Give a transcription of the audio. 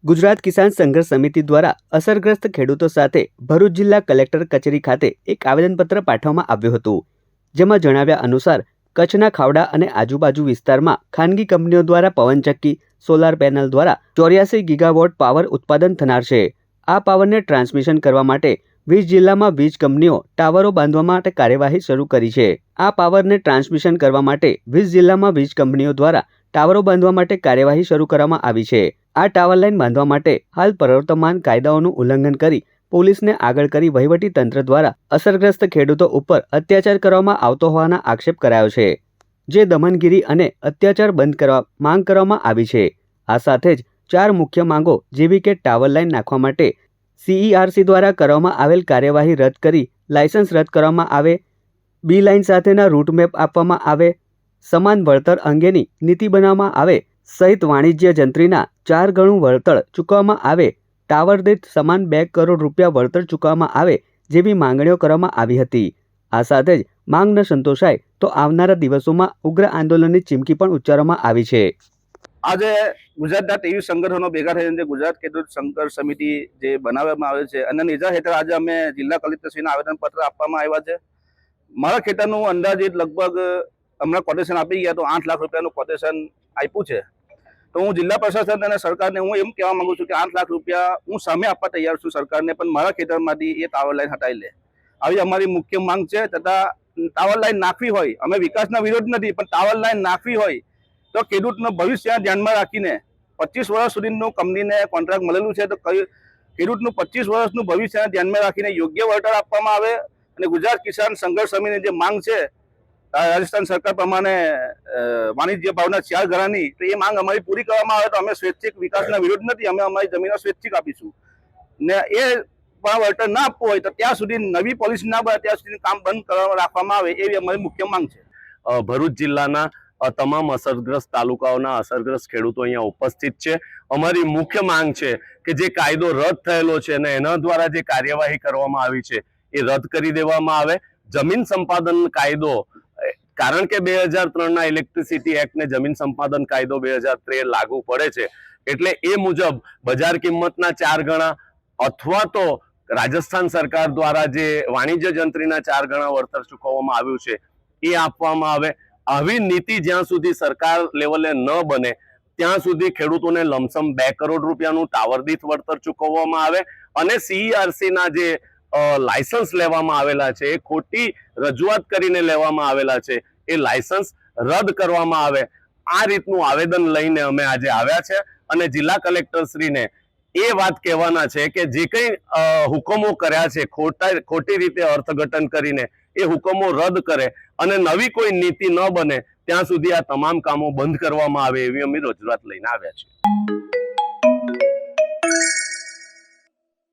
ગુજરાત કિસાન સંઘર્ષ સમિતિ દ્વારા અસરગ્રસ્ત ખેડૂતો સાથે ભરૂચ જિલ્લા કલેક્ટર કચેરી ખાતે એક આવેદનપત્ર પાઠવવામાં આવ્યું હતું, જેમાં જણાવ્યા અનુસાર કચ્છના ખાવડા અને આજુબાજુ વિસ્તારમાં ખાનગી કંપનીઓ દ્વારા પવનચક્કી સોલાર પેનલ દ્વારા 84 ગીગાવોટ પાવર ઉત્પાદન થનાર છે। આ પાવરને ટ્રાન્સમિશન કરવા માટે 20 જિલ્લામાં વીજ કંપનીઓ ટાવરો બાંધવા માટે કાર્યવાહી શરૂ કરી છે। આ પાવરને ટ્રાન્સમિશન કરવા માટે 20 જિલ્લામાં વીજ કંપનીઓ દ્વારા ટાવરો બાંધવા માટે કાર્યવાહી શરૂ કરવામાં આવી છે। આ ટાવર લાઇન બાંધવા માટે હાલ પ્રવર્તમાન કાયદાઓનું ઉલ્લંઘન કરી પોલીસને આગળ કરી વહીવટી તંત્ર દ્વારા અસરગ્રસ્ત ખેડૂતો ઉપર અત્યાચાર કરવામાં આવતો હોવાના આક્ષેપ કરાયો છે, જે દમનગીરી અને અત્યાચાર બંધ કરવા માંગ કરવામાં આવી છે। આ સાથે જ 4 મુખ્ય માંગો જેવી કે ટાવર લાઇન નાખવા માટે CERC દ્વારા કરવામાં આવેલ કાર્યવાહી રદ કરી લાયસન્સ રદ કરવામાં આવે, બી લાઇન સાથેના રૂટમેપ આપવામાં આવે, સમાન વળતર અંગેની નીતિ બનાવવામાં આવે સહિત વાણિજ્ય જંત્રીના 4 ગણું વળતર ચૂકવવામાં આવે, ટાવર દીઠ સમાન 2 કરોડ રૂપિયા વળતર ચૂકવવામાં આવે જેવી માંગણીઓ કરવામાં આવી હતી। આ સાથે જ માંગ ન સંતોષાય તો આવનારા દિવસોમાં ઉગ્ર આંદોલનની ચીમકી પણ ઉચ્ચારવામાં આવી છે। આજે ગુજરાતના ટીવી સંગઠનો ભેગા થઈને ગુજરાત ખેડૂત સંઘર્ષ સમિતિ જે બનાવવામાં આવે છે અને નેજા હેઠળ આજે અમે જિલ્લા કલેક્ટરશ્રીને આવેદનપત્ર આપવામાં આવ્યા છે। મારા ખેતરનું અંદાજિત લગભગ હમણાં કોટેશન આપી ગયા તો 8 લાખ રૂપિયાનું કોટેશન આપ્યું છે। તો હું જિલ્લા પ્રશાસન અને સરકારને હું એમ કહેવા માંગુ છું કે 8 લાખ રૂપિયા હું સામે આપવા તૈયાર છું સરકારને, પણ મારા ખેતરમાંથી એ ટાવર લાઈન હટાવી લે, આવી અમારી મુખ્ય માંગ છે। તથા ટાવર લાઈન નાખવી હોય, અમે વિકાસના વિરોધ નથી, પણ ટાવર લાઈન નાખવી હોય તો ખેડૂતનું ભવિષ્ય ધ્યાનમાં રાખીને 25 વર્ષ સુધીનું કંપનીને કોન્ટ્રાક્ટ મળેલું છે, તો ખેડૂતનું 25 વર્ષનું ભવિષ્ય ધ્યાનમાં રાખીને યોગ્ય વળતર આપવામાં આવે। અને ગુજરાત કિસાન સંઘર્ષ સમિતિની જે માંગ છે રાજસ્થાન સરકાર પ્રમાણે વાણિજ્ય ભાવના 4 ગણાની, તો એ માંગ અમારી પૂરી કરવામાં આવે તો અમે સ્વૈચ્છિક વિકાસના વિરોધ નથી, અમે અમારી જમીનો સ્વૈચ્છિક આપીશું ને એ પણ વળતર ના આપવું હોય તો ત્યાં સુધી નવી પોલિસી ના બને ત્યાં સુધી કામ બંધ કરવા રાખવામાં આવે એવી અમારી મુખ્ય માંગ છે। ભરૂચ જિલ્લાના તમામ અસરગ્રસ્ત તાલુકાઓના અસરગ્રસ્ત ખેડૂતો અહીંયા ઉપસ્થિત છે। અમારી મુખ્ય માંગ છે કે જે કાયદો રદ થયેલો છે અને એના દ્વારા જે કાર્યવાહી કરવામાં આવી છે એ રદ કરી દેવામાં આવે। જમીન સંપાદન કાયદો, કારણ કે 2003ના ઇલેક્ટ્રિસિટી એક્ટ ને જમીન સંપાદન કાયદો 2013 લાગુ પડે છે, એટલે એ મુજબ બજાર કિંમતના 4 ગણા અથવા તો રાજસ્થાન સરકાર દ્વારા જે વાણિજ્ય જંત્રીના 4 ગણા વળતર ચૂકવવામાં આવ્યું છે એ આપવામાં આવે। આવી નીતિ જ્યાં સુધી સરકાર લેવલે ન બને ત્યાં સુધી ખેડૂતોને લમસમ 2 કરોડ રૂપિયાનું ટાવર દીઠ વળતર ચૂકવવામાં આવે અને CERCના જે લાયસન્સ લેવામાં આવેલા છે એ ખોટી રજૂઆત કરીને લેવામાં આવેલા છે એ લાયસન્સ રદ કરવામાં આવે। આ રીતનું આવેદન લઈને અમે આજે આવ્યા છે અને જિલ્લા કલેક્ટરશ્રીને એ વાત કહેવાના છે કે જે કંઈ હુકમો કર્યા છે ખોટી રીતે અર્થઘટન કરીને એ હુકમો રદ કરે અને નવી કોઈ નીતિ ન બને ત્યાં સુધી આ તમામ કામો બંધ કરવામાં આવે એવી અમે રજૂઆત લઈને આવ્યા છીએ।